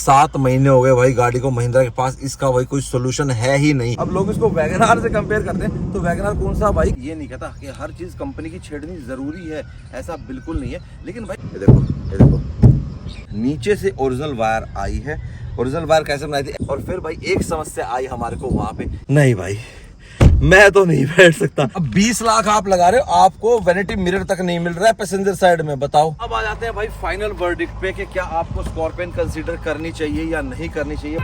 7 महीने हो गए भाई गाड़ी को महिंद्रा के पास, इसका भाई कोई सोल्यूशन है ही नहीं। अब लोग इसको वैगनआर से कंपेयर करते हैं, तो वैगनआर कौन सा भाई, ये नहीं कहता कि हर चीज कंपनी की छेड़नी जरूरी है, ऐसा बिल्कुल नहीं है। लेकिन भाई ये देखो नीचे से ओरिजिनल वायर आई है। ओरिजिनल वायर कैसे बनाई थी, और फिर भाई एक समस्या आई हमारे को वहां पे, नहीं भाई मैं तो नहीं बैठ सकता। अब 20 लाख आप लगा रहे हो, आपको वैनिटी मिरर तक नहीं मिल रहा है पैसेंजर साइड में, बताओ। अब आ जाते हैं भाई फाइनल वर्डिक्ट पे कि क्या आपको स्कॉर्पियन कंसीडर करनी चाहिए या नहीं करनी चाहिए।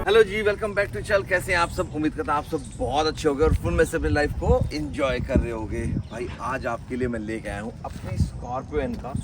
हेलो जी, वेलकम बैक टू चैनल। कैसे हैं आप सब? उम्मीद करता हूं आप सब बहुत अच्छे होंगे और फुल में से अपनी लाइफ को एंजॉय कर रहे होंगे। भाई आज आपके लिए मैं लेके आया हूं अपनी स्कॉर्पियन का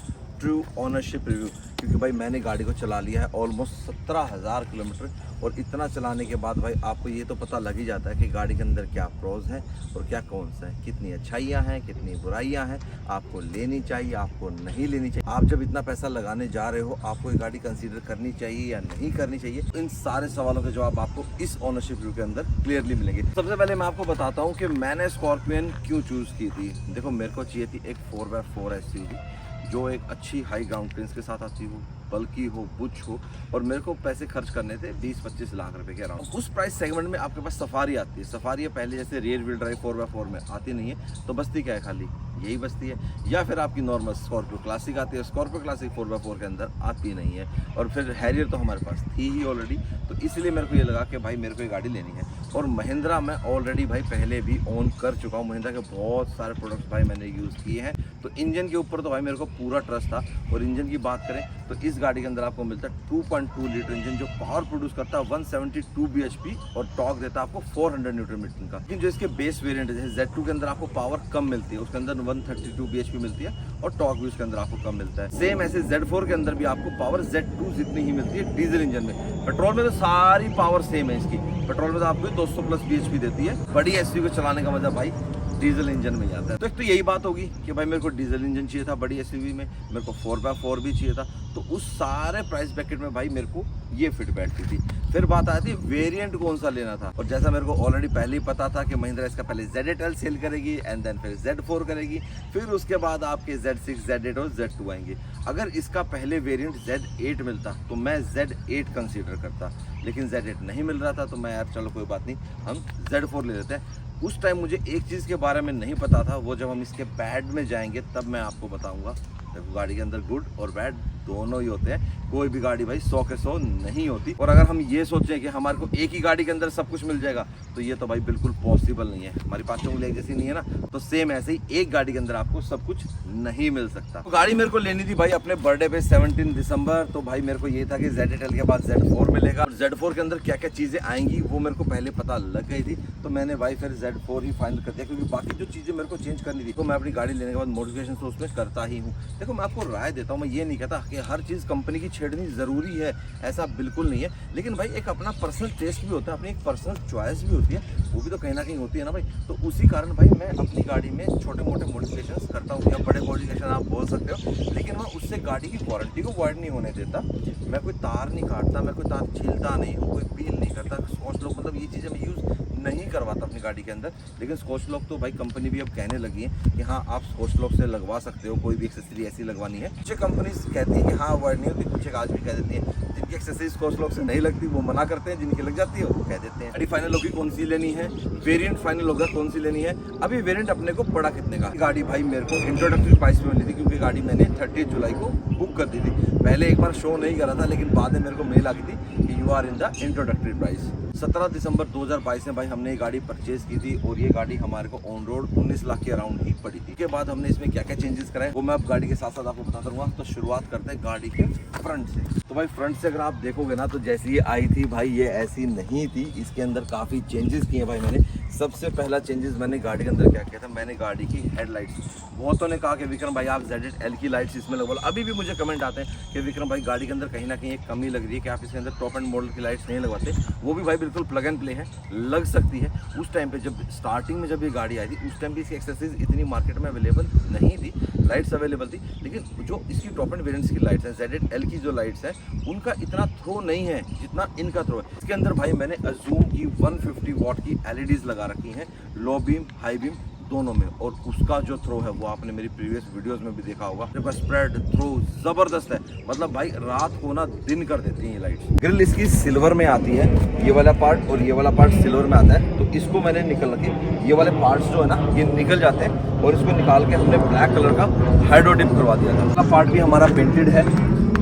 ट्रू ओनरशिप रिव्यू, क्योंकि भाई मैंने गाड़ी को चला लिया है ऑलमोस्ट 17,000 किलोमीटर, और इतना चलाने के बाद भाई आपको ये तो पता लग ही जाता है कि गाड़ी के अंदर क्या प्रोज हैं और क्या कौन सा है, कितनी अच्छाइयाँ हैं, कितनी बुराइयाँ हैं, आपको लेनी चाहिए, आपको नहीं लेनी चाहिए। आप जब इतना पैसा लगाने जा रहे हो, आपको ये गाड़ी कंसीडर करनी चाहिए या नहीं करनी चाहिए, इन सारे सवालों के जवाब आपको इस ओनरशिप रिव्यू के अंदर क्लियरली मिलेंगे। सबसे पहले मैं आपको बताता हूँ कि मैंने स्कॉर्पियन क्यों चूज़ की थी। देखो, मेरे को चाहिए थी एक 4x4 SUV जो एक अच्छी हाई ग्राउंड क्लियरेंस के साथ आती हो, बल्कि हो, बुच हो, और मेरे को पैसे खर्च करने थे 20-25 लाख रुपए के अराउंड। उस प्राइस सेगमेंट में आपके पास सफारी आती है। सफारी पहले जैसे रियर व्हील ड्राइव 4x4 में आती नहीं है, तो बस्ती क्या है, खाली यही बस्ती है। या फिर आपकी नॉर्मल स्कॉर्पियो क्लासिक आती है। स्कॉर्पियो क्लासिक 4x4 के अंदर आती नहीं है, और फिर हैरियर तो हमारे पास थी ही ऑलरेडी, तो इसलिए मेरे को ये लगा कि भाई मेरे को ये गाड़ी लेनी है। और महिंद्रा मैं ऑलरेडी भाई पहले भी ओन कर चुका हूँ। महिंद्रा के बहुत सारे प्रोडक्ट्स भाई मैंने यूज़ किए हैं, तो इंजन के ऊपर तो भाई मेरे को पूरा ट्रस्ट था। और इंजन की बात करें तो इस गाड़ी के अंदर आपको मिलता है 2.2 लीटर इंजन, जो पावर प्रोड्यूस करता है 172 bhp और टॉर्क देता है आपको 400 न्यूटन मीटर का। लेकिन जो इसके बेस वेरिएंट है, जैसे Z2 के अंदर आपको पावर कम मिलती है, उसके अंदर 132 bhp मिलती है और टॉर्क भी उसके अंदर आपको कम मिलता है। सेम ऐसे Z4 के अंदर भी आपको पावर Z2 जितनी ही मिलती है डीजल इंजन में। पेट्रोल में तो सारी पावर सेम है इसकी। पेट्रोल में तो आपको 200+ bhp देती है। बड़ी SUV को चलाने का मजा भाई डीजल इंजन में जाता है। तो एक तो यही बात होगी कि भाई मेरे को डीजल इंजन चाहिए था बड़ी SUV में, मेरे को 4x4 भी चाहिए था, तो उस सारे प्राइस ब्रैकेट में भाई मेरे को ये फिट बैठती थी। फिर बात आती है वेरिएंट कौन सा लेना था, और जैसा मेरे को ऑलरेडी पहले ही पता था कि महिंद्रा इसका पहले Z8L सेल करेगी एंड देन फिर Z4 करेगी, फिर उसके बाद आपके Z6, Z8 और Z2 आएंगे। अगर इसका पहले वेरिएंट Z8 मिलता तो मैं Z8 कंसीडर करता, लेकिन Z8 नहीं मिल रहा था, तो मैं यार चलो कोई बात नहीं, हम Z4 ले लेते हैं। उस टाइम मुझे एक चीज़ के बारे में नहीं पता था, वो जब हम इसके बैड में जाएंगे तब मैं आपको बताऊंगा। देखो, गाड़ी के अंदर गुड और बैड दोनों ही होते हैं, कोई भी गाड़ी भाई 100 के 100 नहीं होती। और अगर हम ये सोचें कि हमारे को एक ही गाड़ी के अंदर सब कुछ मिल जाएगा, तो ये तो भाई बिल्कुल पॉसिबल नहीं है। हमारी पाँचों उंगली एक जैसी नहीं है ना, तो सेम ऐसे ही एक गाड़ी के अंदर आपको सब कुछ नहीं मिल सकता। तो गाड़ी मेरे को लेनी थी भाई अपने बर्थडे पे 17 दिसंबर, तो भाई मेरे को ये था कि Z8L के बाद Z4 मिलेगा, और Z4 के अंदर क्या क्या चीज़ें आएंगी वो मेरे को पहले पता लग गई थी, तो मैंने भाई फिर Z4 ही फाइनल कर दिया, क्योंकि बाकी जो चीज़ें मेरे को चेंज करनी थी तो मैं अपनी गाड़ी लेने के बाद मॉडिफिकेशन तो उसमें करता ही हूँ। देखो, मैं आपको राय देता हूँ, मैं ये नहीं कहता कि हर चीज़ कंपनी की छेड़नी ज़रूरी है, ऐसा बिल्कुल नहीं है। लेकिन भाई एक अपना पर्सनल टेस्ट भी होता है, अपनी एक पर्सनल चॉइस भी होती है, वो भी तो कहीं ना कहीं होती है ना भाई। तो उसी कारण भाई मैं अपनी गाड़ी में छोटे मोटे मॉडिफिकेशंस करता हूँ, या बड़े मॉडिफिकेशन आप बोल सकते हो, लेकिन मैं उससे गाड़ी की वारंटी को वॉइड नहीं होने देता। मैं कोई तार नहीं काटता, मैं कोई तार छीलता नहीं हूँ, कोई पील नहीं करता, स्कॉच लॉक मतलब ये चीज़ें मैं यूज़ नहीं करवाता अपनी गाड़ी के अंदर। लेकिन स्कॉच लॉक तो भाई कंपनी भी अब कहने लगी है कि हाँ आप स्कॉच लॉक से लगवा सकते हो, कोई भी एक्सेसरी ऐसी लगवानी है। कुछ कंपनीज कहती है कि हाँ अवॉइड नहीं होती, कुछ आज भी कह देती है। जिनकी एक्सेसरी स्कॉच लॉक से नहीं लगती वो मना करते हैं, जिनकी लग जाती है वो कह देते हैं। गाड़ी फाइनल होगी कौन सी लेनी है, वेरिएंट फाइनल होगा कौन सी लेनी है। अभी वेरिएंट अपने को पड़ा कितने का, गाड़ी भाई मेरे को इंट्रोडक्टरी प्राइस में मिली थी, क्योंकि गाड़ी मैंने 30 जुलाई को बुक कर दी थी। पहले एक बार शो नहीं करा था, लेकिन बाद में मेरे को मेल आ गई थी कि you are in the introductory price. 17 दिसंबर 2022 में भाई हमने ये गाड़ी परचेज की थी, और ये गाड़ी हमारे को ऑन रोड 19 लाख के अराउंड ही पड़ी थी। उसके बाद हमने इसमें क्या क्या चेंजेस कराए वो मैं अब गाड़ी के साथ साथ आपको बताता रहूँगा। तो शुरुआत करते हैं गाड़ी के फ्रंट से। तो भाई फ्रंट से अगर आप देखोगे ना, तो जैसी ये आई थी भाई ये ऐसी नहीं थी, इसके अंदर काफ़ी चेंजेस किए भाई मैंने। सबसे पहला चेंजेस मैंने गाड़ी के अंदर क्या किया था, मैंने गाड़ी की हेडलाइट्स, बहुतों ने कहा कि विक्रम भाई आप Z8L की लाइट्स इसमें लगवा लो। अभी भी मुझे कमेंट आते हैं कि विक्रम भाई गाड़ी के अंदर कहीं ना कहीं एक कमी लग रही है कि आप इसके अंदर टॉप एंड मॉडल की लाइट्स नहीं लगवाते। वो भी भाई बिल्कुल प्लग एंड प्ले है, लग सकती है। उस टाइम पे जब स्टार्टिंग में जब ये गाड़ी आई थी, उस टाइम भी इसकी एक्सेसरीज इतनी मार्केट में अवेलेबल नहीं थी, लाइट्स अवेलेबल थी, लेकिन जो इसकी टॉप एंड वेरिएंट्स की लाइट्स हैं, Z8L की जो लाइट्स हैं, उनका इतना थ्रो नहीं है जितना इनका थ्रो है। इसके अंदर भाई मैंने अजूम की 150 वाट की LEDs लगा रखी हैं, लो बीम, हाई बीम दोनों में। और उसका जो थ्रो है वो आपने मेरी प्रीवियस वीडियोस में भी देखा होगा, देखो स्प्रेड थ्रो जबरदस्त है, मतलब भाई रात को ना दिन कर देती है ये लाइट्स। ग्रिल इसकी सिल्वर में आती है, ये वाला पार्ट और ये वाला पार्ट सिल्वर में आता है। तो इसको मैंने निकल रखी, ये वाले पार्ट्स जो है ना ये निकल जाते हैं और इसको निकाल के हमने ब्लैक कलर का हाइड्रो डिप करवा दिया था। अगला पार्ट भी हमारा पेंटेड है,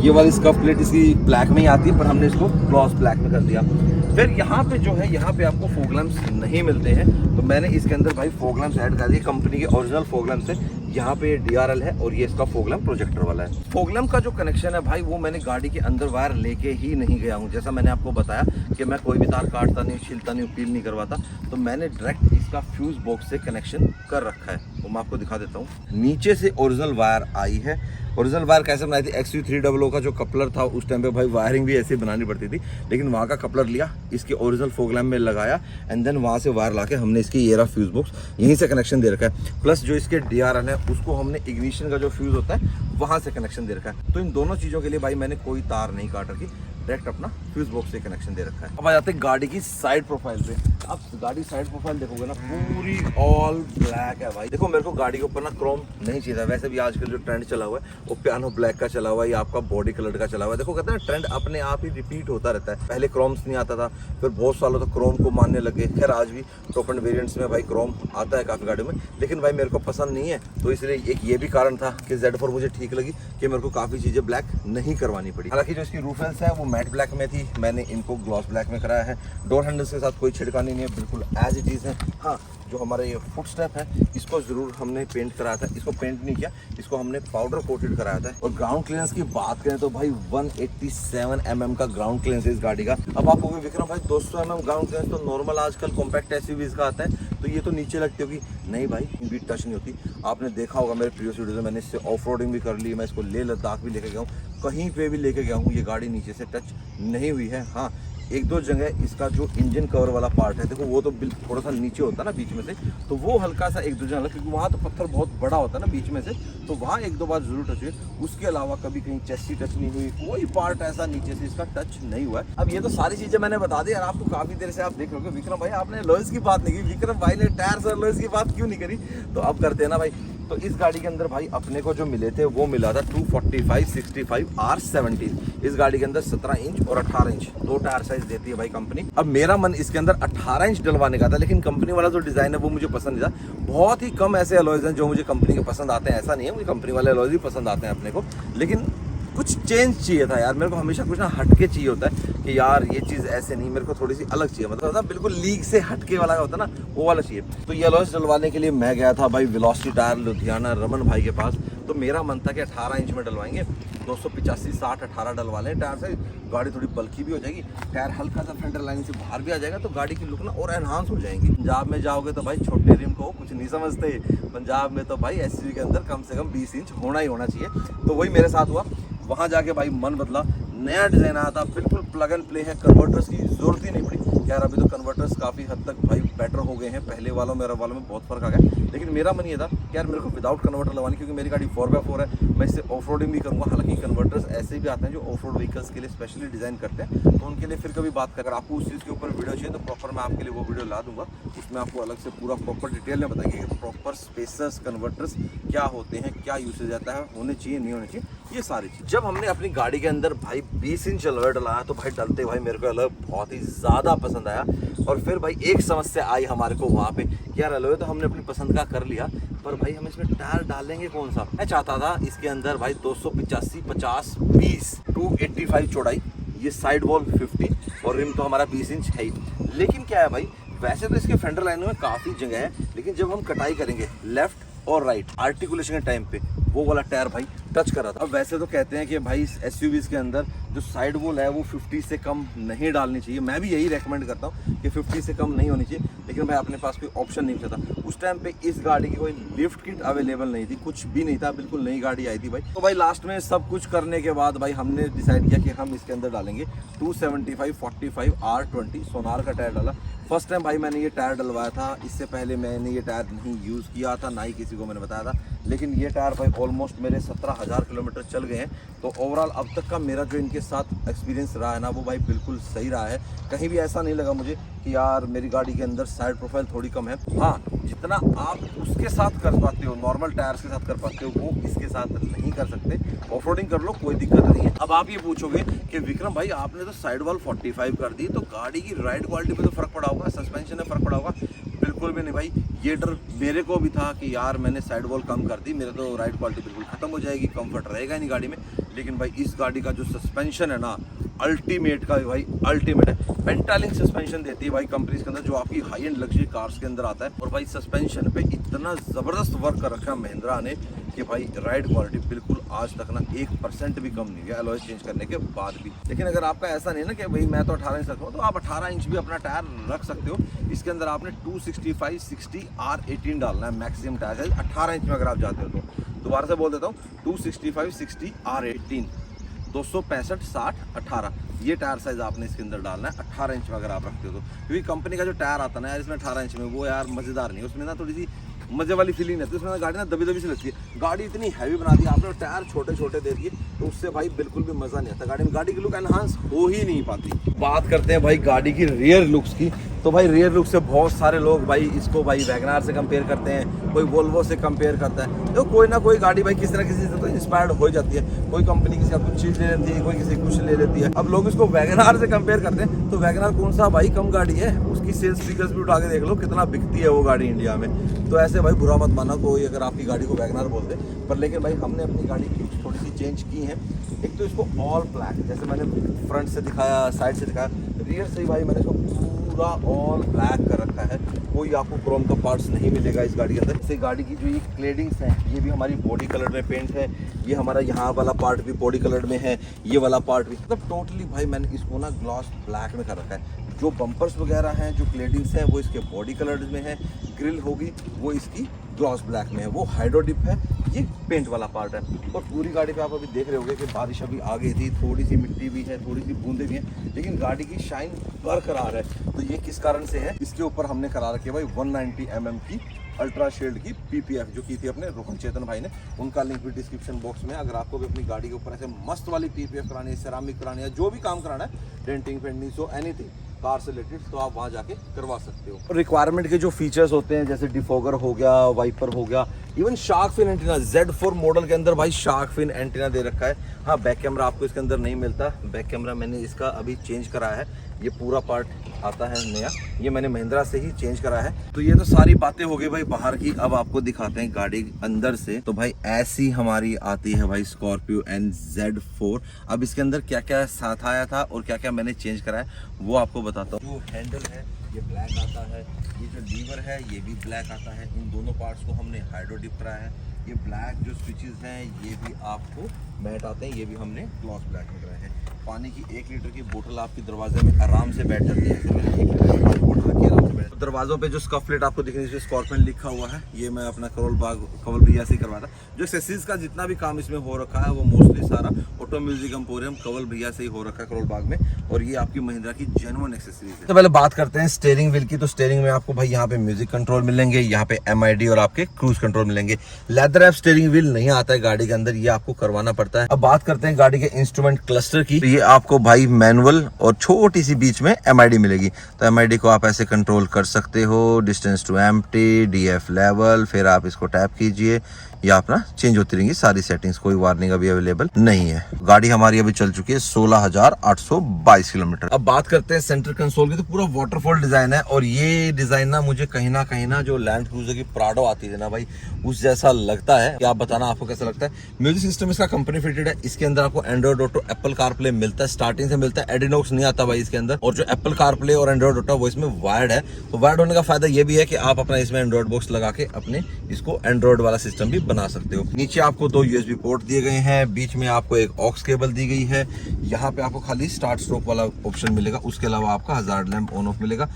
ये वाली स्कफ प्लेट इसकी ब्लैक में ही आती है पर हमने इसको ग्लॉस ब्लैक में कर दिया। फिर यहाँ पे जो है, यहाँ पे आपको फॉग लैंप्स नहीं मिलते हैं, तो मैंने इसके अंदर भाई फॉग लैंप्स ऐड कर दिए, कंपनी के ओरिजिनल फॉग लैंप्स है। यहाँ पे DRL है और ये इसका फॉग लैंप प्रोजेक्टर वाला है। फॉग लैंप का जो कनेक्शन है भाई वो मैंने गाड़ी के अंदर वायर लेके ही नहीं गया हूँ। जैसा मैंने आपको बताया कि मैं कोई भी तार काटता नहीं, छीलता नहीं, पील नहीं करवाता, तो मैंने डायरेक्ट इसका फ्यूज बॉक्स से कनेक्शन कर रखा है। तो मैं आपको दिखा देता हूँ, नीचे से ओरिजिनल वायर आई है। ओरिजिनल वायर कैसे बनाई थी, XU300 का जो कपलर था उस टाइम पे भाई वायरिंग भी ऐसे बनानी पड़ती थी, लेकिन वहाँ का कपलर लिया, इसके ओरिजिनल फॉग लैंप में लगाया एंड देन वहाँ से वायर लाके हमने इसकी ये रहा फ्यूज बॉक्स, यहीं से कनेक्शन दे रखा है। प्लस जो इसके DRL है उसको हमने इग्निशन का जो फ्यूज होता है वहाँ से कनेक्शन दे रखा है। तो इन दोनों चीज़ों के लिए भाई मैंने कोई तार नहीं काट रखी, डायरेक्ट अपना फ्यूज बॉक्स से कनेक्शन दे रखा है। अब आ जाते हैं गाड़ी की साइड प्रोफाइल पे। अब गाड़ी साइड प्रोफाइल देखोगे ना पूरी ऑल ब्लैक है भाई। देखो मेरे को गाड़ी के ऊपर ना क्रोम नहीं चाहिए था, वैसे भी आजकल जो ट्रेंड चला हुआ है वो पियानो ब्लैक का चला हुआ है या आपका बॉडी कलर का चला हुआ है। देखो कहते हैं ट्रेंड अपने आप ही रिपीट होता रहता है, पहले क्रोम्स नहीं आता था, फिर बहुत सालों तक क्रोम को मानने लगे। खैर आज भी टॉप एंड वेरिएंट्स में भाई क्रोम आता है काफ़ी गाड़ियों में, लेकिन भाई मेरे को पसंद नहीं है, तो इसलिए एक ये भी कारण था कि Z4 मुझे ठीक लगी कि मेरे को काफ़ी चीज़ें ब्लैक नहीं करवानी पड़ी। हालांकि जो इसकी रूफेल्स है वो मैट ब्लैक में थी, मैंने इनको ग्लॉस ब्लैक में कराया है। डोर हैंडल्स के साथ कोई छिड़कानी नहीं है, बिल्कुल एज इट इज़ है। हाँ, जो हमारा ये फुट स्टेप है इसको ज़रूर हमने पेंट कराया था, इसको पेंट नहीं किया, इसको हमने पाउडर कोटेड कराया था। और ग्राउंड क्लियरेंस की बात करें तो भाई 187 mm का ग्राउंड क्लियरेंस है इस गाड़ी का। अब आपको भी विक्रम भाई 200 mm ग्राउंड क्लियरेंस तो नॉर्मल आजकल कॉम्पैक्ट SUVs का आता है, तो ये तो नीचे लगती होगी, नहीं भाई भी टच नहीं होती। आपने देखा होगा मेरे प्रीवियस वीडियो में, मैंने इससे ऑफ रोडिंग भी कर ली, मैं इसको लेह लद्दाख भी लेके गया हूँ, कहीं पे भी लेके गया हूँ, ये गाड़ी नीचे से टच नहीं हुई है। हाँ, एक दो जगह इसका जो इंजन कवर वाला पार्ट है देखो वो तो थोड़ा सा नीचे होता है ना बीच में से, तो वो हल्का सा एक दो जगह, क्योंकि वहाँ तो पत्थर बहुत बड़ा होता है ना बीच में से, तो वहाँ एक दो बार जरूर टच हुई। उसके अलावा कभी कहीं चेस्सी टच नहीं हुई, कोई पार्ट ऐसा नीचे से इसका टच नहीं हुआ है। अब ये तो सारी चीजें मैंने बता दी और आपको काफी देर से आप देख रहे हो विक्रम भाई आपने लॉयस की बात नहीं की, विक्रम भाई ने टायर्स और लॉयस की बात क्यों नहीं करी, तो अब करते हैं ना भाई। तो इस गाड़ी के अंदर भाई अपने को जो मिले थे वो मिला था 245/65 R17। इस गाड़ी के अंदर 17 इंच और 18 इंच दो टायर साइज देती है भाई कंपनी। अब मेरा मन इसके अंदर 18 इंच डलवाने का था, लेकिन कंपनी वाला जो डिजाइन है वो मुझे पसंद नहीं था। बहुत ही कम ऐसे अलॉयज हैं जो मुझे कंपनी के पसंद आते हैं, ऐसा नहीं है, मुझे कंपनी वाले अलॉयज भी पसंद आते हैं अपने को, लेकिन कुछ चेंज चाहिए था यार। मेरे को हमेशा कुछ ना हटके चाहिए होता है कि यार ये चीज़ ऐसे नहीं, मेरे को थोड़ी सी अलग चाहिए, मतलब ना बिल्कुल लीग से हटके वाला होता है ना, वो वाला चाहिए। तो ये अलॉयज डलवाने के लिए मैं गया था भाई वेलोसिटी टायर लुधियाना रमन भाई के पास। तो मेरा मन था कि 18 इंच में डलवाएंगे, 285 60 18 डलवा लें टायर से, गाड़ी थोड़ी बल्कि भी हो जाएगी, टायर हल्का सा फ्रंट लाइन से बाहर भी आ जाएगा, तो गाड़ी की लुक ना और एनहांस हो जाएगी। पंजाब में जाओगे तो भाई छोटे रिम को कुछ नहीं समझते, पंजाब में तो भाई SUV के अंदर कम से कम 20 इंच होना ही होना चाहिए। तो वही मेरे साथ हुआ, वहाँ जाके भाई मन बदला, नया डिज़ाइन आया था, बिल्कुल प्लग एंड प्ले है, कन्वर्टर्स की जरूरत ही नहीं पड़ी। यार अभी तो कन्वर्टर्स काफ़ी हद तक भाई बेटर हो गए हैं, पहले वालों मेरे वालों में बहुत फर्क आ गया, लेकिन मेरा मन ये था कि यार मेरे को विदाउट कन्वर्टर लगवानी, क्योंकि मेरी गाड़ी 4x4 है, मैं इससे ऑफ रोडिंग भी करूँगा। हालांकि कन्वर्टर्स ऐसे भी आते हैं जो ऑफ रोड व्हीकल्स के लिए स्पेशली डिज़ाइन करते हैं, तो उनके लिए फिर कभी बात कर, अगर आपको उस चीज़ के ऊपर वीडियो चाहिए तो प्रॉपर मैं आपके लिए वो वीडियो ला दूंगा, उसमें आपको अलग से पूरा प्रॉपर डिटेल में बताएंगे कि प्रॉपर स्पेसर्स कन्वर्टर्स क्या होते हैं, क्या यूसेज आता है, होने चाहिए नहीं होने चाहिए, ये सारी चीज़। जब हमने अपनी गाड़ी के अंदर भाई 20 इंच अलॉय डलाया तो भाई डलते भाई मेरे को अलॉय बहुत ही ज़्यादा पसंद आया। और फिर भाई एक समस्या आई हमारे को वहाँ पे, यार अलॉय तो हमने अपनी पसंद का कर लिया, पर भाई हम इसमें टायर डालेंगे कौन सा। मैं चाहता था इसके अंदर भाई 285 50 20 285 चौड़ाई, ये साइड वॉल 50 और रिम तो हमारा 20 इंच है ही। लेकिन क्या है भाई, वैसे तो इसके फ्रंट लाइन में काफ़ी जगह है, लेकिन जब हम कटाई करेंगे लेफ्ट और राइट आर्टिकुलेशन के टाइम पे वो वाला टायर भाई टच कर रहा था। अब वैसे तो कहते हैं कि भाई SUVs के अंदर जो साइड वॉल है वो 50 से कम नहीं डालनी चाहिए, मैं भी यही रेकमेंड करता हूँ कि 50 से कम नहीं होनी चाहिए, लेकिन भाई अपने पास कोई ऑप्शन नहीं बचा था। उस टाइम पे इस गाड़ी की कोई लिफ्ट किट अवेलेबल नहीं थी, कुछ भी नहीं था, बिल्कुल नई गाड़ी आई थी भाई। तो भाई लास्ट में सब कुछ करने के बाद भाई हमने डिसाइड किया कि हम इसके अंदर डालेंगे 275/45 R20 सोनार का टायर डाला। फर्स्ट टाइम भाई मैंने ये टायर डलवाया था, इससे पहले मैंने ये टायर नहीं यूज़ किया था, ना ही किसी को मैंने बताया था, लेकिन ये टायर भाई ऑलमोस्ट मेरे 17,000 किलोमीटर चल गए हैं। तो ओवरऑल अब तक का मेरा जो इनके साथ एक्सपीरियंस रहा है ना, वो भाई बिल्कुल सही रहा है। कहीं भी ऐसा नहीं लगा मुझे कि यार मेरी गाड़ी के अंदर साइड प्रोफाइल थोड़ी कम है। हाँ, जितना आप उसके साथ कर पाते हो, नॉर्मल टायर्स के साथ कर पाते हो, वो इसके साथ नहीं कर सकते। ऑफ रोडिंग कर लो, कोई दिक्कत नहीं है। अब आप ये पूछोगे कि विक्रम भाई आपने तो साइड वॉल 45 कर दी, तो गाड़ी की राइड क्वालिटी पे तो फर्क पड़ा होगा, सस्पेंशन में फर्क पड़ा होगा। बिल्कुल भी नहीं भाई, ये डर मेरे को भी था कि यार मैंने साइड वॉल कम कर दी, मेरा तो राइड क्वालिटी बिल्कुल खत्म हो जाएगी, कंफर्ट रहेगा नहीं गाड़ी में। लेकिन भाई इस गाड़ी का जो सस्पेंशन है ना, अल्टीमेट का भाई अल्टीमेट है। पेंटालिंक सस्पेंशन देती है भाई कंपनीज के अंदर, जो आपकी हाई एंड लग्जरी कार्स के अंदर आता है। और भाई सस्पेंशन पे इतना ज़बरदस्त वर्क कर रखा है महिंद्रा ने कि भाई राइड क्वालिटी बिल्कुल आज तक ना 1% भी कम नहीं है अलॉय चेंज करने के बाद भी। लेकिन अगर आपका ऐसा नहीं ना कि भाई मैं तो 18 इंच रखूँ, तो आप 18 इंच भी अपना टायर रख सकते हो। इसके अंदर आपने 265/60 R18 डालना है, मैक्सिमम टायर साइज 18 इंच में अगर आप जाते हो तो। दोबारा से बोल देता हूँ, 265/60 R18, 265/60/18 ये टायर साइज आपने इसके अंदर डालना है 18 इंच में अगर आप रखते हो तो। क्योंकि कंपनी का जो टायर आता है ना यार, इसमें 18 इंच में, वो यार मज़ेदार नहीं है, उसमें ना थोड़ी सी मजे वाली फीलिंग रहती है, उसमें गाड़ी ना दबी दबी सी लगती है। गाड़ी इतनी हैवी बना दी आपने, टायर छोटे छोटे दे दिए, तो उससे भाई बिल्कुल भी मज़ा नहीं आता गाड़ी में, गाड़ी की लुक एनहांस हो ही नहीं पाती। बात करते हैं भाई गाड़ी की रियर लुक्स की, तो भाई रियर लुक से बहुत सारे लोग भाई इसको भाई वैगनार से कंपेयर करते हैं, कोई वोल्वो से कंपेयर करता है। तो कोई ना कोई गाड़ी भाई किसी ना किसी से तो इंस्पायर्ड हो जाती है, कोई कंपनी किसी का कुछ चीज़ ले लेती है, कोई किसी कुछ ले लेती है। अब लोग इसको वैगनार से कंपेयर करते हैं, तो वैगनार कौन सा भाई कम गाड़ी है, उसकी सेल्स फिगर्स भी उठा के देख लो कितना बिकती है वो गाड़ी इंडिया में। तो ऐसे भाई बुरा मत माना कोई अगर आपकी गाड़ी को वैगनार बोलते, पर लेकिन भाई हमने अपनी गाड़ी की थोड़ी सी चेंज की है। एक तो इसको ऑल ब्लैक, जैसे मैंने फ्रंट से दिखाया, साइड से दिखाया, रियर से ही भाई मैंने इसको पूरा ऑल ब्लैक कर रखा है। कोई आपको क्रोम का पार्ट्स नहीं मिलेगा इस गाड़ी के अंदर। इस गाड़ी की जो ये क्लेडिंग्स हैं, ये भी हमारी बॉडी कलर में पेंट है। ये हमारा यहाँ वाला पार्ट भी बॉडी कलर में है, ये वाला पार्ट भी, मतलब टोटली भाई मैंने इसको ना ग्लॉस ब्लैक में कर रखा है। जो बम्पर्स वगैरह हैं, जो क्लेडिंग्स हैं, वो इसके बॉडी कलर में है। ग्रिल होगी वो इसकी ग्लॉस ब्लैक में है, वो हाइड्रो डिप है, ये पेंट वाला पार्ट है। और पूरी गाड़ी पे आप अभी देख रहे होंगे कि बारिश अभी आ गई थी, थोड़ी सी मिट्टी भी है, थोड़ी सी बूंदे भी हैं, लेकिन गाड़ी की शाइन बरकरार है। तो ये किस कारण से है, इसके ऊपर हमने करा रखी है भाई 190 mm की अल्ट्रा शील्ड की PPF, जो की थी अपने रोहन चेतन भाई ने, उनका लिंक भी डिस्क्रिप्शन बॉक्स में। अगर आपको भी अपनी गाड़ी के ऊपर ऐसे मस्त वाली PPF करानी है, सेरामिक करानी है, जो भी काम कराना है, denting painting so anything car से रिलेटेड, तो आप वहाँ जाके करवा सकते हो। रिक्वायरमेंट के जो फीचर्स होते हैं, जैसे डिफोगर हो गया, वाइपर हो गया, even shark fin antenna, Z4 model के अंदर भाई शार्क फिन एंटीना दे रखा है। हाँ, बैक कैमरा आपको इसके अंदर नहीं मिलता, बैक कैमरा मैंने इसका अभी चेंज कराया है, ये पूरा पार्ट आता है नया, ये मैंने महिंद्रा से ही चेंज करा है। तो ये तो सारी बातें हो गई भाई बाहर की। अब आपको दिखाते हैं गाड़ी अंदर से। तो भाई ऐसी हमारी आती है भाई स्कॉर्पियो NZ4। अब इसके अंदर क्या क्या साथ आया था और क्या क्या मैंने चेंज कराया वो आपको बताता हूँ। जो हैंडल है ये ब्लैक आता है, ये जो लीवर है ये भी ब्लैक आता है। इन दोनों पार्ट्स को हमने हाइड्रो डिप कराया है। ये ब्लैक जो स्विचेस हैं ये भी आपको मैट आते हैं, ये भी हमने ग्लॉस ब्लैक में कराए हैं। पानी की 1 लीटर की बोतल आपकी दरवाजे में आराम से बैठ जाती है। ऐसे मैंने 1 लीटर की बोतल रखी है, आराम से बैठ। दरवाजों पे जो स्कफ प्लेट आपको दिख रही है, स्कॉर्पियन लिखा हुआ है, ये मैं अपना कवल भैया से ही करवाया था। जो एक्सेसरीज का जितना भी काम इसमें हो रखा है वो मोस्टली सारा ऑटो म्यूजिक एम्पोरियम कवल भैया से ही हो रखा है करोल बाग में। और ये आपकी महिंद्रा की जेन्युइन एक्सेसरीज है। तो पहले बात करते हैं स्टीयरिंग व्हील की। तो स्टीयरिंग में आपको भाई यहाँ पे म्यूजिक कंट्रोल मिलेंगे, यहाँ पे MID और आपके क्रूज कंट्रोल मिलेंगे। लेदर रैप स्टीयरिंग व्हील नहीं आता है गाड़ी के अंदर, ये आपको करवाना पड़ता है। अब बात करते हैं गाड़ी के इंस्ट्रूमेंट क्लस्टर की। तो ये आपको भाई मैनुअल और छोटी सी बीच में MID मिलेगी। तो MID को आप ऐसे कंट्रोल कर सकते हो, distance to empty, DF level, फिर आप इसको टैप कीजिए, या अपना चेंज होती रहेंगी सारी सेटिंग्स। कोई वार्निंग अभी अवेलेबल नहीं है। गाड़ी हमारी अभी चल चुकी है 16,822 किलोमीटर। अब बात करते हैं सेंटर कंसोल की। तो पूरा वाटरफॉल डिजाइन है, और ये डिजाइन ना मुझे कहीं ना जो लैंड क्रूजर की प्राडो आती है ना भाई, उस जैसा लगता है। क्या आप बताना आपको कैसा लगता है। म्यूजिक सिस्टम इसका कंपनी फिटेड है। इसके अंदर आपको एंड्रॉइड ऑटो, एप्पल कारप्ले मिलता है, स्टार्टिंग से मिलता है। एडिनॉक्स नहीं आता भाई इसके अंदर। और जो एप्पल कारप्ले और एंड्रॉइड ऑटो वो इसमें वायर्ड है। तो वायर्ड होने का फायदा ये भी है कि आप अपना इसमें एंड्रॉइड बॉक्स लगा के अपने इसको एंड्रॉइड वाला सिस्टम भी बना सकते हो। नीचे आपको 2 USB पोर्ट दिए गए हैं, बीच में आपको एक ऑक्स केबल दी गई है। यहाँ पे आपको खाली स्टार्ट स्टॉप वाला ऑप्शन मिलेगा, उसके अलावा आपका हजार्ड लैंप ऑन ऑफ मिलेगा।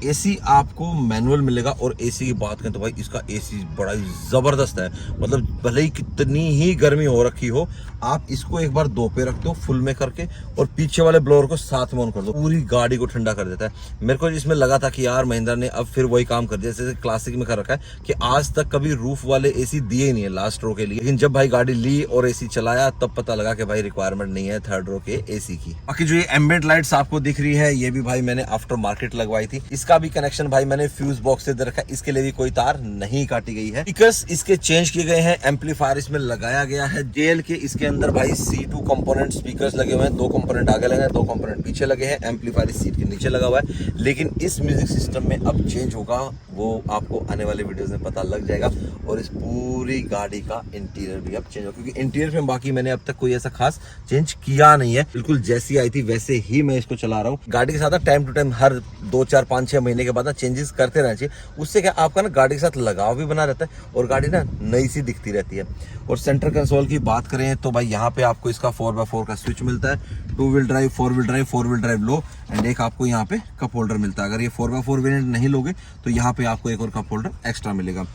एसी आपको मैनुअल मिलेगा। और एसी की बात करें तो भाई इसका एसी बड़ा ही जबरदस्त है, मतलब भले ही कितनी ही गर्मी हो रखी हो, आप इसको एक बार 2 पे रखते हो फुल में करके और पीछे वाले ब्लोअर को साथ में ऑन कर दो, पूरी गाड़ी को ठंडा कर देता है। मेरे को इसमें लगा था कि यार महिंद्रा ने अब फिर वही काम कर दिया जैसे क्लासिक में कर रखा है कि आज तक कभी रूफ वाले एसी दिए ही नहीं है लास्ट रो के लिए। लेकिन जब भाई गाड़ी ली और एसी चलाया तब पता लगा कि भाई रिक्वायरमेंट नहीं है थर्ड रो के एसी की। बाकी जो ये एम्बिएंट लाइट्स आपको दिख रही है ये भी भाई मैंने आफ्टर मार्केट लगवाई थी। इसका भी कनेक्शन भाई मैंने फ्यूज बॉक्स से दे रखा है, इसके लिए भी कोई तार नहीं काटी गई है। स्पीकर्स इसके चेंज किए गए हैं, एम्पलीफायर इसमें लगाया गया है जेल के। इसके अंदर भाई C2 कंपोनेंट स्पीकर्स लगे हुए हैं, 2 कंपोनेंट आगे लगे हैं, 2 कंपोनेंट पीछे लगे हैं। एम्पलीफायर इस सीट के नीचे लगा हुआ है, लेकिन इस म्यूजिक सिस्टम में अब चेंज होगा, वो आपको आने वाले वीडियोस में पता लग जाएगा। और इस पूरी गाड़ी का इंटीरियर भी अब चेंज होगा, क्योंकि इंटीरियर में बाकी मैंने अब तक कोई ऐसा खास चेंज किया नहीं है, बिल्कुल जैसी आई थी वैसे ही मैं इसको चला रहा हूँ। गाड़ी के साथ टाइम टू टाइम हर 2, 4, 5, 6 महीने के बाद ना चेंजेस करते रहना चाहिए, उससे क्या आपका ना गाड़ी के साथ लगाव भी बना रहता है और गाड़ी ना नई सी दिखती रहती है। और सेंटर कंसोल की बात करें तो भाई यहाँ पे आपको इसका 4x4 का स्विच मिलता है, 2 wheel drive, 4 wheel drive, 4 wheel drive low, and एक आपको यहाँ पे कप होल्डर मिलता है। अगर ये 4x4 वेरिएंट नहीं लोगे तो यहाँ पे आपको एक और कप होल्डर एक्स्ट्रा मिलेगा।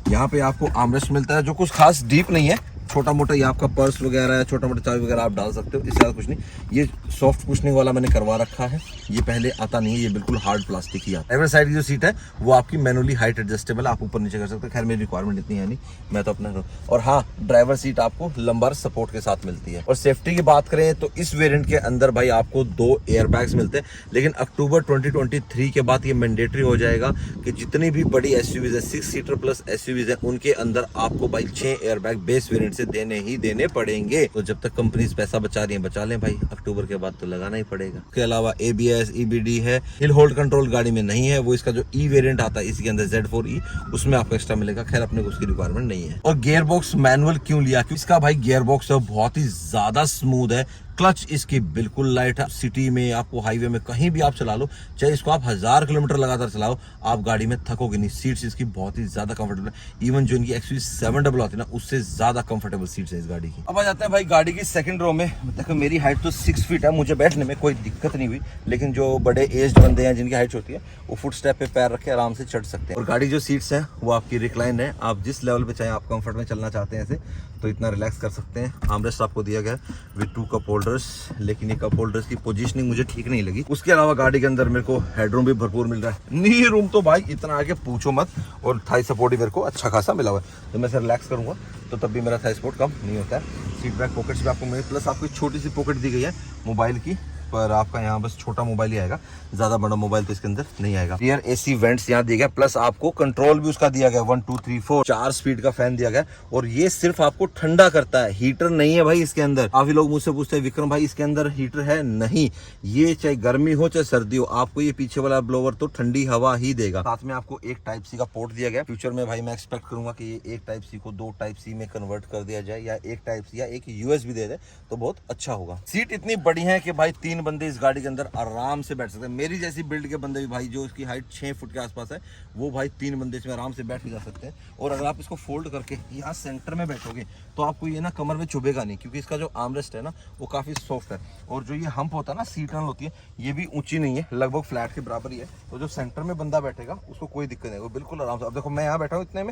यहाँ पे आपको आर्मरेस्ट मिलता है जो कुछ खास डीप नहीं है, छोटा मोटा ये आपका पर्स वगैरह है, छोटा मोटा चाबी वगैरह आप डाल सकते हो, इससे ज़्यादा कुछ नहीं। ये सॉफ्ट कुशनिंग वाला मैंने करवा रखा है, ये पहले आता नहीं है, ये बिल्कुल हार्ड प्लास्टिक ही आता है। ड्राइवर साइड की जो सीट है वो आपकी मैनुअली हाइट एडजस्टेबल, आप ऊपर नीचे कर सकते हो। खैर मेरी रिक्वायरमेंट इतनी है नहीं, मैं तो अपना। और हाँ, ड्राइवर सीट आपको लंबार सपोर्ट के साथ मिलती है। और सेफ्टी की बात करें तो इस वेरिएंट के अंदर भाई आपको 2 एयरबैग्स मिलते हैं, लेकिन अक्टूबर 2023 के बाद ये मैंडेटरी हो जाएगा कि जितनी भी बड़ी एसयूवीज है, 6 सीटर प्लस एसयूवीज है, उनके अंदर आपको भाई 6 एयरबैग बेस वेरिएंट से देने ही देने पड़ेंगे। तो जब तक कंपनीज पैसा बचा रही है बचा लें भाई, अक्टूबर के बाद तो लगाना ही पड़ेगा। इसके अलावा ABS, EBD है, हिल होल्ड कंट्रोल गाड़ी में नहीं है, वो इसका जो ई वेरिएंट आता है इसके अंदर Z4E, उसमें आपको एक्स्ट्रा मिलेगा। खैर अपने को उसकी रिक्वायरमेंट नहीं है। और गियर बॉक्स मैनुअल क्यों लिया, क्योंकि इसका भाई गियर बॉक्स है बहुत ही ज्यादा स्मूथ है, क्लच इसकी बिल्कुल लाइट है। सिटी में आपको हाईवे में कहीं भी आप चला लो, चाहे इसको आप 1000 किलोमीटर लगातार चलाओ, आप गाड़ी में थकोगे नहीं। सीट्स इसकी बहुत ही ज्यादा कंफर्टेबल है, इवन जो इनकी XUV700 आती है ना उससे ज्यादा कंफर्टेबल सीट्स है इस गाड़ी की। अब आ जाते हैं भाई गाड़ी की सेकंड रो में। देखो मेरी हाइट तो 6 फीट है, मुझे बैठने में कोई दिक्कत नहीं हुई, लेकिन जो बड़े एज्ड बंदे हैं जिनकी हाइट होती है वो फुट स्टेप पे पैर रख के आराम से चढ़ सकते हैं। और गाड़ी जो सीट्स है वो आपकी रिक्लाइन है, आप जिस लेवल पे चाहे आप कंफर्ट में चलना चाहते हैं ऐसे तो इतना रिलैक्स कर सकते हैं। आर्मरेस्ट आपको दिया गया है विद 2 कप होल्डर्स, लेकिन ये कप होल्डर्स की पोजीशनिंग मुझे ठीक नहीं लगी। उसके अलावा गाड़ी के अंदर मेरे को हेडरूम भी भरपूर मिल रहा है, नी रूम तो भाई इतना आगे पूछो मत, और थाई सपोर्ट भी मेरे को अच्छा खासा मिला हुआ है। जब मैं रिलैक्स करूंगा तो तब भी मेरा थाई सपोर्ट कम नहीं होता है। सीट बैक पॉकेट्स भी आपको मिले, प्लस आपको एक छोटी सी पॉकेट दी गई है मोबाइल की, पर आपका यहाँ बस छोटा मोबाइल ही आएगा, ज्यादा बड़ा मोबाइल तो इसके अंदर नहीं आएगा। रियर AC वेंट्स यहाँ दिया गया, प्लस आपको कंट्रोल भी उसका दिया गया 1 2 3 4 4 स्पीड का फैन दिया गया, और ये सिर्फ आपको ठंडा करता है, हीटर नहीं है भाई इसके अंदर। काफी लोग मुझसे पूछते हैं विक्रम भाई इसके अंदर हीटर है, नहीं, ये चाहे गर्मी हो चाहे सर्दी हो, आपको ये पीछे वाला ब्लोवर तो ठंडी हवा ही देगा। साथ में आपको एक टाइप सी का पोर्ट दिया गया। फ्यूचर में भाई मैं एक्सपेक्ट करूंगा कि ये एक टाइप सी को 2 टाइप सी में कन्वर्ट कर दिया जाए, या एक टाइप सी या एक USB दे दे तो बहुत अच्छा होगा। सीट इतनी बड़ी है कि भाई 3 बंदे इस गाड़ी के अंदर आराम से बैठ सकते हैं। मेरी जैसी बिल्ड के बंदे भी भाई, जो इसकी हाइट 6 फुट के आसपास है, वो भाई 3 बंदे इसमें आराम से बैठ के जा सकते हैं। और अगर आप इसको फोल्ड करके यहाँ सेंटर में बैठोगे तो आपको ये ना कमर में चुभेगा नहीं, क्योंकि इसका जो आर्मरेस्ट है ना वो काफी सॉफ्ट है। और जो ये हम्प होता है ना, सीट रन होती है, ये भी ऊंची नहीं है, लगभग फ्लैट के बराबर ही है। तो जो सेंटर में बंदा बैठेगा उसको कोई दिक्कत नहीं, वो बिल्कुल आराम से। अब देखो मैं यहाँ बैठा हूँ, इतने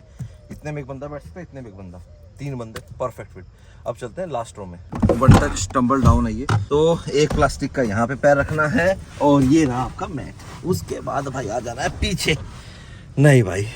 में एक बंदा बैठ सकता है, इतने में एक बंदा, 3 बंदे, परफेक्ट फिट। अब चलते हैं लास्ट रो में। वन टच टम्बल डाउन है ये, तो एक प्लास्टिक का यहाँ पे पैर रखना है, और ये रहा आपका मैट। उसके बाद भाई आ जाना है पीछे। नहीं भाई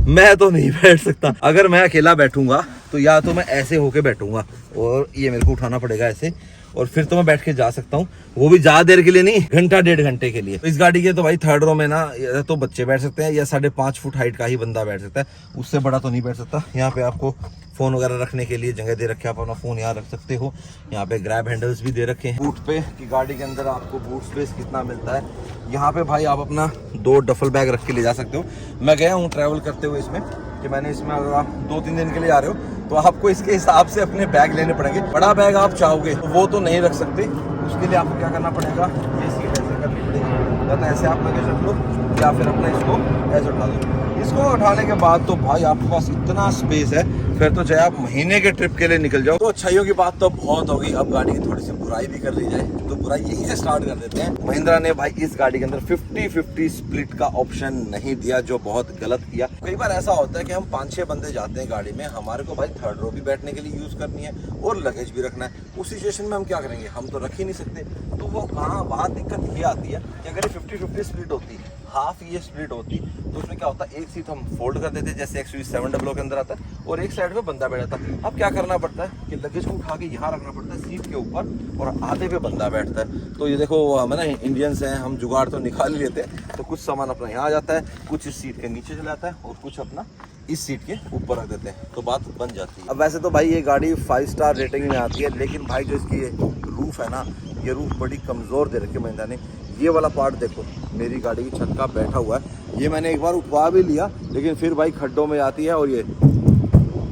मैं तो नहीं बैठ सकता, अगर मैं अकेला बैठूंगा तो या तो मैं ऐसे होके बैठूंगा और ये मेरे को उठाना पड़ेगा ऐसे, और फिर तो मैं बैठ के जा सकता हूँ, वो भी ज्यादा देर के लिए नहीं, घंटा 1.5 घंटे के लिए। तो इस गाड़ी के तो भाई थर्ड रो में ना या तो बच्चे बैठ सकते हैं या 5.5 फुट हाइट का ही बंदा बैठ सकता है, उससे बड़ा तो नहीं बैठ सकता। यहाँ पे आपको फोन वगैरह रखने के लिए जगह दे रखे, आप अपना फोन यहाँ रख सकते हो। यहाँ पे ग्रैब हैंडल्स भी दे रखे हैं। बूट पे कि गाड़ी के अंदर आपको बूट स्पेस कितना मिलता है, यहाँ पे भाई आप अपना 2 डफल बैग रख के ले जा सकते हो। मैं गया हूँ ट्रैवल करते हुए इसमें, कि मैंने इसमें अगर आप 2-3 दिन के लिए आ रहे हो तो आपको इसके हिसाब से अपने बैग लेने पड़ेंगे। बड़ा बैग आप चाहोगे तो वो तो नहीं रख सकते, उसके लिए आपको क्या करना पड़ेगा, ये सीट ऐसे करनी पड़ेगी, या तो ऐसे आप लगेज रख लो या फिर अपना इसको ऐसे उठा दो। इसको उठाने के बाद तो भाई आपके पास इतना स्पेस है फिर तो चाहे आप महीने के ट्रिप के लिए निकल जाओ। तो अच्छाइयों की बात तो बहुत हो गई, अब गाड़ी की थोड़ी सी बुराई भी कर ली जाए। तो बुराई यही से स्टार्ट कर देते हैं। महिंद्रा ने भाई इस गाड़ी के अंदर 50-50 स्प्लिट का ऑप्शन नहीं दिया, जो बहुत गलत किया। कई बार ऐसा होता है कि हम 5-6 बंदे जाते हैं गाड़ी में, हमारे को भाई थर्ड रो भी बैठने के लिए यूज करनी है और लगेज भी रखना है। उस सिचुएशन में हम क्या करेंगे, हम तो रख ही नहीं सकते। तो वो कहाँ वहाँ दिक्कत ये आती है कि अगर 50-50 स्प्लिट होती, हाफ ये स्प्लिट होती, तो उसमें क्या होता, एक सीट हम फोल्ड कर देते जैसे XUV700 के अंदर आता है, और एक साइड पे बंदा बैठा था। अब क्या करना पड़ता है कि लगेज को उठा के यहाँ रखना पड़ता है सीट के ऊपर, और आधे पे बंदा बैठता है। तो ये देखो हम ना इंडियंस हैं, हम जुगाड़ तो निकाल ही लेते हैं। तो कुछ सामान अपना यहाँ आ जाता है, कुछ इस सीट के नीचे चला जाता है, और कुछ अपना इस सीट के ऊपर रख देते हैं, तो बात बन जाती है। अब वैसे तो भाई ये गाड़ी 5 स्टार रेटिंग में आती है, लेकिन भाई जो इसकी रूफ है ना, ये रूफ बड़ी कमज़ोर दे रखी है महिंद्रा ने। ये वाला पार्ट देखो, मेरी गाड़ी की छत का बैठा हुआ है, ये मैंने एक बार उठवा भी लिया, लेकिन फिर भाई खड्डों में आती है और ये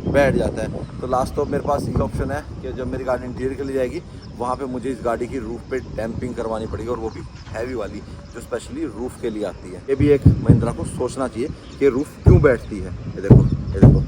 बैठ जाता है। तो लास्ट तो मेरे पास ये ऑप्शन है कि जब मेरी गाड़ी इंटीरियर के लिए जाएगी, वहाँ पे मुझे इस गाड़ी की रूफ पे डैम्पिंग करवानी पड़ेगी, और वो भी हैवी वाली, जो स्पेशली रूफ के लिए आती है। ये भी एक महिंद्रा को सोचना चाहिए कि रूफ क्यों बैठती है। ये देखो, ये देखो।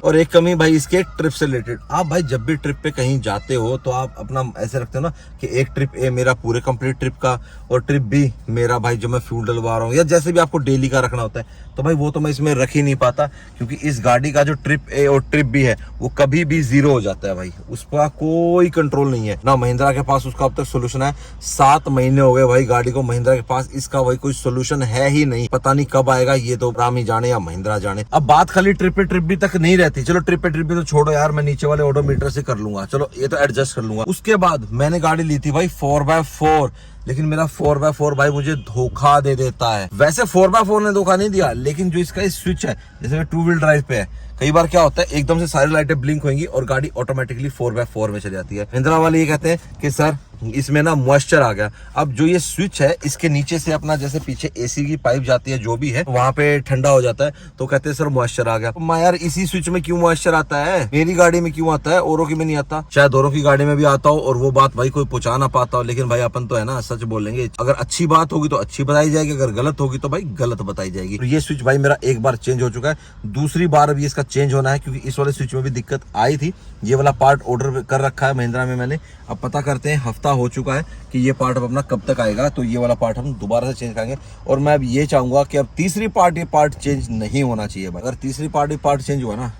और एक कमी भाई इसके ट्रिप से रिलेटेड, आप भाई जब भी ट्रिप पे कहीं जाते हो तो आप अपना ऐसे रखते हो ना कि एक ट्रिप ए मेरा पूरे कंप्लीट ट्रिप का, और ट्रिप बी मेरा भाई जो मैं फ्यूल डलवा रहा हूँ, या जैसे भी आपको डेली का रखना होता है। तो भाई वो तो मैं इसमें रख ही नहीं पाता, क्योंकि इस गाड़ी का जो ट्रिप ए और ट्रिप बी है वो कभी भी 0 हो जाता है भाई, उसका कोई कंट्रोल नहीं है ना। महिंद्रा के पास उसका अब तक सोल्यूशन है। 7 महीने हो गए भाई गाड़ी को महिंद्रा के पास, इसका भाई कोई सोल्यूशन है ही नहीं। पता नहीं कब आएगा, ये तो राम ही जाने या महिंद्रा जाने। अब बात खाली ट्रिप पे ट्रिप बी तक नहीं रहती। चलो ट्रिप पे ट्रिप बी तो छोड़ो यार, मैं नीचे वाले ओडोमीटर से कर लूंगा, चलो ये तो एडजस्ट कर लूंगा। उसके बाद मैंने गाड़ी ली थी भाई 4x4, लेकिन मेरा 4x4 भाई मुझे धोखा दे देता है। वैसे 4x4 ने धोखा नहीं दिया, लेकिन जो इसका स्विच है, जैसे 2 व्हील ड्राइव पे है, कई बार क्या होता है एकदम से सारी लाइटें ब्लिंक होंगी और गाड़ी ऑटोमेटिकली 4x4 में चली जाती है। महिंद्रा वाले ये कहते हैं कि सर इसमें ना मॉइस्चर आ गया। अब जो ये स्विच है, इसके नीचे से अपना जैसे पीछे एसी की पाइप जाती है, जो भी है वहां पे ठंडा हो जाता है, तो कहते हैं सर मॉइस्चर आ गया। तो मैं यार इसी स्विच में क्यों मॉइस्चर आता है, मेरी गाड़ी में क्यों आता है, औरों की में नहीं आता। शायद औरों की गाड़ी में भी आता हो और वो बात भाई कोई पहुंचा ना पाता हो, लेकिन भाई अपन तो है ना सच बोलेंगे। अगर अच्छी बात होगी तो अच्छी बताई जाएगी, अगर गलत होगी तो भाई गलत बताई जाएगी। तो ये स्विच भाई मेरा एक बार चेंज हो चुका है, दूसरी बार अभी इसका चेंज होना है, क्योंकि इस वाले स्विच में भी दिक्कत आई थी। ये वाला पार्ट ऑर्डर कर रखा है महिंद्रा में मैंने, अब पता करते हैं, हफ्ता हो चुका है कि ये पार्ट अब अपना कब तक आएगा। तो ये वाला पार्ट हम दोबारा से चेंज करेंगे, और मैं अब ये चाहूंगा कि अब तीसरी पार्ट ये पार्ट चेंज नहीं होना चाहिए। अगर तीसरी पार्ट ये पार्ट चेंज हुआ ना,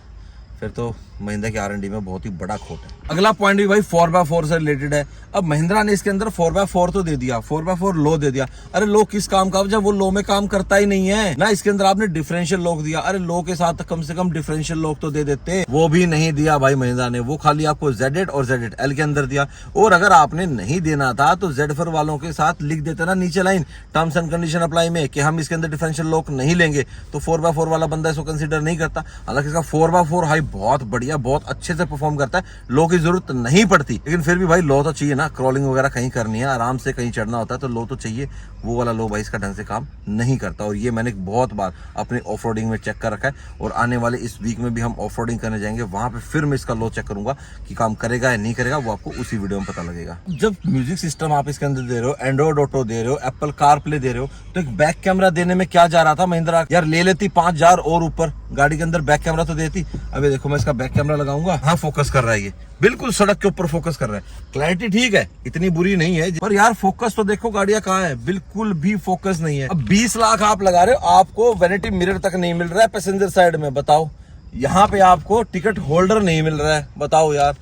फिर तो महिंद्रा के R&D में बहुत ही बड़ा खोट है। अगला पॉइंट भी भाई 4x4 से रिलेटेड है। अब महिंद्रा ने इसके अंदर 4x4 तो दे दिया, 4x4 लो दे दिया। अरे लो किस काम का, जब वो लो में काम करता ही नहीं है ना। इसके अंदर आपने डिफरेंशियल लॉक दिया, अरे लो के साथ कम से कम डिफरेंशियल लॉक तो दे देते, वो भी नहीं दिया भाई महिंद्रा ने। वो खाली आपको Z8 और Z8L के अंदर दिया। और अगर आपने नहीं देना था तो Z4 वालों के साथ लिख देते ना नीचे line terms and condition apply में कि हम इसके अंदर डिफरेंशियल लॉक नहीं लेंगे, तो 4x4 वाला बंदा इसको कंसिडर नहीं करता। हालांकि इसका 4x4 हाई बहुत बढ़िया, बहुत अच्छे से परफॉर्म करता है, लो की जरूरत नहीं पड़ती। लेकिन फिर भी भाई लो तो चाहिए ना, क्रॉलिंग वगैरह कहीं करनी है, आराम से कहीं चढ़ना होता है, तो लो तो चाहिए। वो वाला लो भाई इसका ढंग से काम नहीं करता, और ये मैंने बहुत बार अपनी ऑफ रोडिंग में चेक कर रखा है। और आने वाले इस वीक में भी हम ऑफ रोडिंग करने जाएंगे, वहां पे फिर मैं इसका लो चेक करूंगा कि काम करेगा या नहीं करेगा, वो आपको उसी वीडियो में पता लगेगा। जब म्यूजिक सिस्टम आप इसके अंदर दे रहे हो, एंड्रॉइड ऑटो दे रहे हो, एप्पल कार प्ले दे रहे हो, तो एक बैक कैमरा देने में क्या जा रहा था महिंद्रा, यार ले लेती 5000 और ऊपर, गाड़ी के अंदर बैक कैमरा तो देती। अभी देखो मैं इसका बैक कैमरा लगाऊंगा, हाँ फोकस कर रहा है, ये बिल्कुल सड़क के ऊपर फोकस कर रहा है। क्लैरिटी ठीक है, इतनी बुरी नहीं है, पर यार फोकस तो देखो गाड़ियां कहाँ है, बिल्कुल भी फोकस नहीं है। अब 20 लाख आप लगा रहे हो, आपको वैनिटी मिरर तक नहीं मिल रहा है पैसेंजर साइड में, बताओ। यहाँ पे आपको टिकट होल्डर नहीं मिल रहा है, बताओ यार।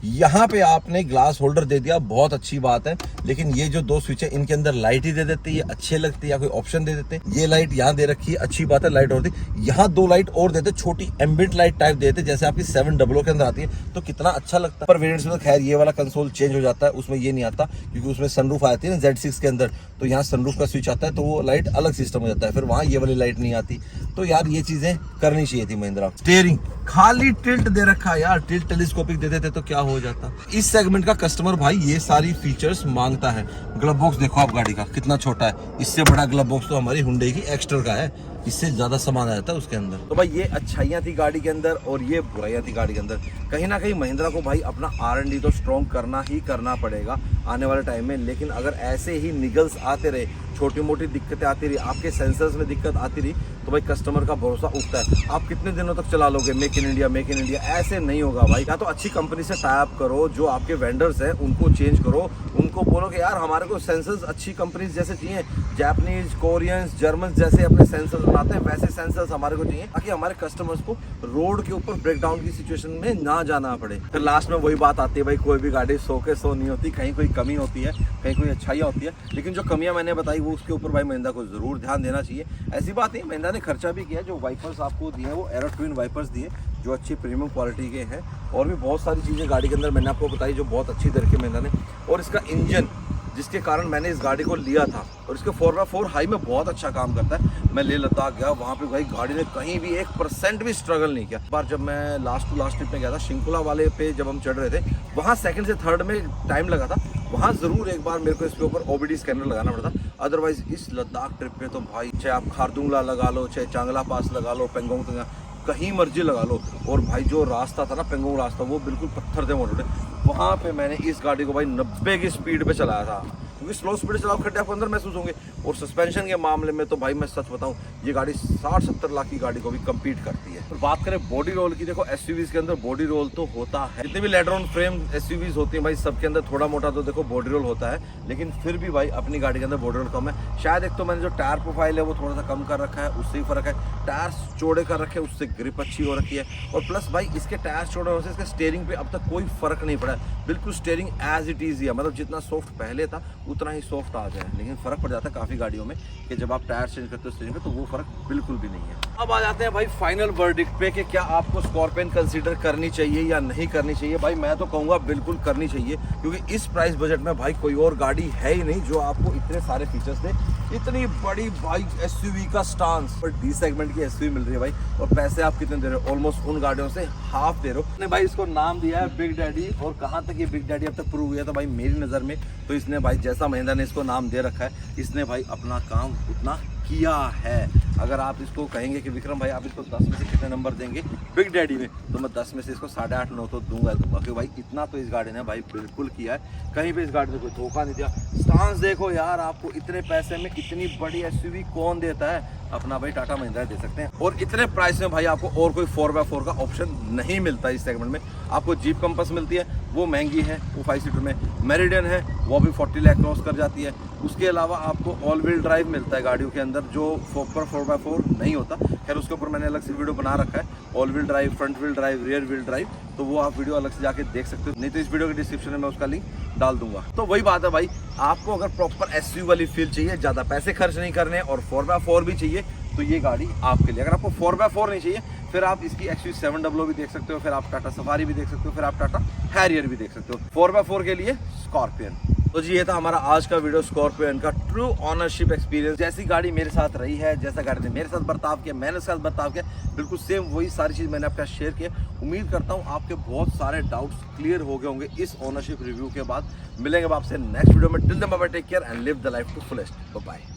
यहाँ पे आपने ग्लास होल्डर दे दिया, बहुत अच्छी बात है, लेकिन ये जो 2 स्विच है इनके अंदर लाइट ही दे देते, ये अच्छे लगते, या कोई ऑप्शन दे देते। ये लाइट यहाँ दे रखी है, अच्छी बात है, लाइट और दी। यहाँ 2 लाइट और देते, छोटी एम्बिएंट लाइट टाइप देते, जैसे आपकी 700 के अंदर आती है, तो कितना अच्छा लगता है। पर वेरिएंट्स में तो खैर ये वाला कंसोल चेंज हो जाता है, उसमें ये नहीं आता, क्योंकि उसमें सनरूफ आती है ना Z6 के अंदर, तो यहाँ सनरूफ का स्विच आता है, तो वो लाइट अलग सिस्टम हो जाता है, फिर वहाँ ये वाली लाइट नहीं आती। तो यार ये चीजें करनी चाहिए थी महिंद्रा। स्टीयरिंग खाली टिल्ट दे रखा है यार, टिल्ट टेलीस्कोपिक देते थे तो क्या हो जाता। इस सेगमेंट का कस्टमर भाई ये सारी फीचर्स मांगता है। ग्लव बॉक्स देखो आप गाड़ी का कितना छोटा है, इससे बड़ा ग्लव बॉक्स तो हमारी हुंडई की एक्स्टर का है। इससे ज्यादा सामान आया था उसके अंदर। तो भाई ये अच्छाइयाँ थी गाड़ी के अंदर और ये बुराइयाँ थी गाड़ी के अंदर। कहीं ना कहीं महिंद्रा को भाई अपना R&D तो स्ट्रॉन्ग करना ही करना पड़ेगा आने वाले टाइम में। लेकिन अगर ऐसे ही निगल्स आते रहे, छोटी मोटी दिक्कतें आती रही, आपके सेंसर्स में दिक्कत आती रही, तो भाई कस्टमर का भरोसा उठता है। आप कितने दिनों तक चला लोगे मेक इन इंडिया, ऐसे नहीं होगा भाई। या तो अच्छी कंपनी से टाई अप करो, जो आपके वेंडर्स हैं उनको चेंज करो, उनको बोलो कि यार हमारे को सेंसर्स अच्छी कंपनीज जैसे चाहिए, जापानीज, कोरियंस, जर्मन जैसे अपने सेंसर्स बनाते हैं वैसे सेंसर्स हमारे को चाहिए, ताकि हमारे कस्टमर्स को रोड के ऊपर ब्रेकडाउन की सिचुएशन में ना जाना पड़े। फिर लास्ट में वही बात आती है भाई, कोई भी गाड़ी 100 के 100 नहीं होती, कहीं कोई कमी होती है, कहीं कोई अच्छाइयाँ होती है। लेकिन जो कमियाँ मैंने बताई वो उसके ऊपर भाई महिंद्रा को जरूर ध्यान देना चाहिए। ऐसी बात नहीं, महिंद्रा ने खर्चा भी किया। जो वाइपर्स आपको दिए हैं वो एरो ट्विन वाइपर्स दिए, जो अच्छी प्रीमियम क्वालिटी के हैं, और भी बहुत सारी चीज़ें गाड़ी के अंदर मैंने आपको बताई जो बहुत अच्छी तरीके महिंद्रा ने। और इसका इंजन, जिसके कारण मैंने इस गाड़ी को लिया था, और इसके 4x4 हाई में बहुत अच्छा काम करता है। मैं लेह लद्दाख गया, वहाँ पे भाई गाड़ी ने कहीं भी 1% भी स्ट्रगल नहीं किया। बार जब मैं लास्ट टू लास्ट ट्रिप में गया था, शिंकुला वाले पे जब हम चढ़ रहे थे, वहाँ सेकंड से थर्ड में टाइम लगा था। वहाँ ज़रूर एक बार मेरे को इसके ऊपर OBD स्कैनर लगाना पड़ा था। अदरवाइज इस लद्दाख ट्रिप पे तो भाई चाहे आप खारदुंगला लगा लो, चाहे चांगला पास लगा लो, पेंगोंग कहीं मर्जी लगा लो, और भाई जो रास्ता था ना पेंगोंग रास्ता, वो बिल्कुल पत्थर थे मोटे। वहाँ पे मैंने इस गाड़ी को भाई 90 की स्पीड पे चलाया था, क्योंकि स्लो स्पीड चलाओ खड्डे आपको अंदर महसूस होंगे। और सस्पेंशन के मामले में तो भाई मैं सच बताऊं, ये गाड़ी 60-70 लाख की गाड़ी को भी कम्पीट करती है। और बात करें बॉडी रोल की, देखो SUVs के अंदर बॉडी रोल तो होता है। जितने भी लेडरॉन फ्रेम SUVs होती हैं भाई, सबके अंदर थोड़ा मोटा तो देखो बॉडी रोल होता है, लेकिन फिर भी भाई अपनी गाड़ी के अंदर बॉडी रोल कम है। शायद एक तो मैंने जो टायर प्रोफाइल है वो थोड़ा सा कम कर रखा है, उससे ही फर्क है। टायर्स चौड़े कर रखे, उससे ग्रिप अच्छी हो रखी है। और प्लस भाई इसके टायर्स चौड़े होने से इसके स्टीयरिंग पे अब तक कोई फर्क नहीं पड़ा है। बिल्कुल स्टीयरिंग एज इट इज ही है, मतलब जितना सॉफ्ट पहले था उतना ही सॉफ्ट आ जाए। लेकिन फर्क पड़ जाता है काफ़ी गाड़ियों में कि जब आप टायर चेंज करते हो स्टीयरिंग पे, तो वो फर्क बिल्कुल भी नहीं है। अब आ जाते हैं भाई फाइनल वर्डिक्ट पे कि क्या आपको स्कॉर्पियन कंसीडर करनी चाहिए या नहीं करनी चाहिए। भाई मैं तो कहूँगा बिल्कुल करनी चाहिए, क्योंकि इस प्राइस बजट में भाई कोई और गाड़ी है ही नहीं जो आपको इतने सारे फीचर्स दे। इतनी बड़ी भाई SUV का स्टांस, और D सेगमेंट की SUV मिल रही है भाई, और पैसे आप कितने दे रहे हो? ऑलमोस्ट उन गाड़ियों से हाफ दे रहे हो। ने भाई इसको नाम दिया है बिग डैडी, और कहाँ तक ये बिग डैडी अब तक प्रूव हुआ था भाई मेरी नज़र में, तो इसने भाई जैसा महिंद्रा ने इसको नाम दे रखा है, इसने भाई अपना काम उतना किया है। अगर आप इसको कहेंगे कि विक्रम भाई आप इसको 10 में से कितने नंबर देंगे बिग डैडी में, तो मैं 10 में से इसको 8.5-9 तो दूंगा, क्योंकि भाई इतना तो इस गाड़ी ने भाई बिल्कुल किया है। कहीं पे इस गाड़ी ने कोई धोखा नहीं दिया। स्टांस देखो यार, आपको इतने पैसे में इतनी बड़ी SUV कौन देता है? अपना भाई टाटा महिंद्रा दे सकते हैं। और इतने प्राइस में भाई आपको और कोई 4x4 का ऑप्शन नहीं मिलता इस सेगमेंट में। आपको जीप कंपस मिलती है, वो महंगी है, वो 5 सीटर में। मेरिडियन है, वो भी 40 लाख क्रॉस कर जाती है। उसके अलावा आपको ऑल व्हील ड्राइव मिलता है गाड़ियों के अंदर, जो 4x4 नहीं होता। खैर उसके ऊपर मैंने अलग से वीडियो बना रखा है, all wheel drive, front wheel drive, rear wheel drive, तो वो आप वीडियो अलग से जाके देख सकते हो, नहीं तो इस वीडियो के डिस्क्रिप्शन में मैं उसका लिंक डाल दूंगा। तो वही बात है भाई, आपको अगर प्रॉपर SUV वाली फील चाहिए, ज़्यादा पैसे खर्च नहीं करने, और 4x4 भी चाहिए, तो ये गाड़ी आपके लिए। अगर आपको 4x4 नहीं चाहिए, फिर आप इसकी XUV700 भी देख सकते हो, फिर आप टाटा सफारी भी देख सकते हो, फिर आप टाटा हैरियर भी देख सकते हो। 4x4 के लिए स्कॉर्पियन। तो जी ये था हमारा आज का वीडियो, स्कॉर्पियन का ट्रू ऑनरशिप एक्सपीरियंस। जैसी गाड़ी मेरे साथ रही है, जैसा गाड़ी ने मेरे साथ बर्ताव किया, मैंने उसके साथ बर्ताव किया, बिल्कुल सेम वही सारी चीज़ मैंने आपके साथ शेयर किया। उम्मीद करता हूँ आपके बहुत सारे डाउट्स क्लियर हो गए होंगे इस ऑनरशिप रिव्यू के बाद। मिलेंगे आपसे नेक्स्ट वीडियो में। Till then bye bye, take care and live the life to fullest. Bye bye.